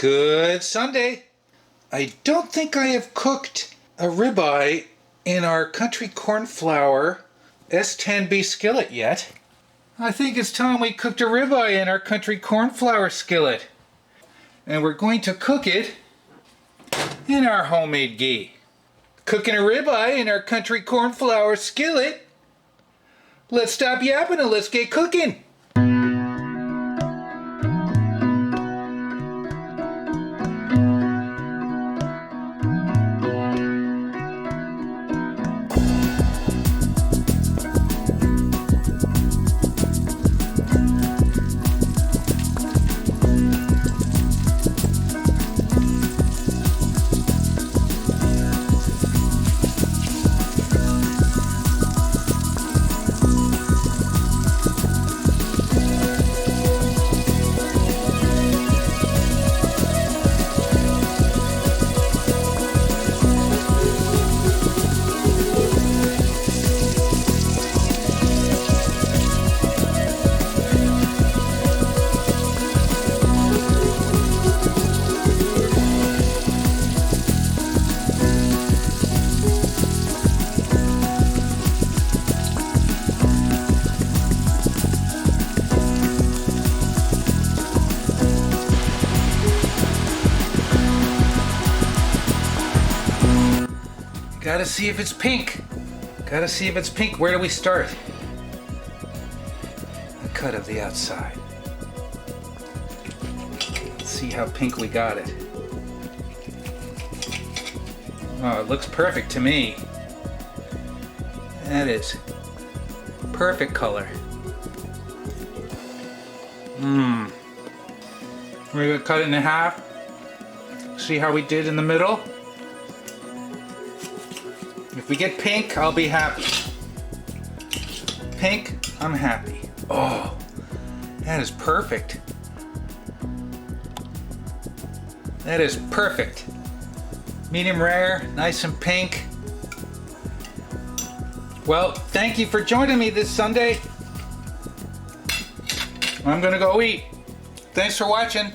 Good Sunday. I don't think I have cooked a ribeye in our country cornflower S10B skillet yet. I think it's time we cooked a ribeye in our country cornflower skillet. And we're going to cook it in our homemade ghee. Cooking a ribeye in our country cornflower skillet. Let's stop yapping and let's get cooking. Gotta see if it's pink. Gotta see if it's pink. Where do we start? The cut of the outside. Let's see how pink we got it. Oh, it looks perfect to me. That is perfect color. We're gonna cut it in half. See how we did in the middle? If we get pink, I'll be happy. Pink, I'm happy. Oh, that is perfect. That is perfect. Medium rare, nice and pink. Well, thank you for joining me this Sunday. I'm gonna go eat. Thanks for watching.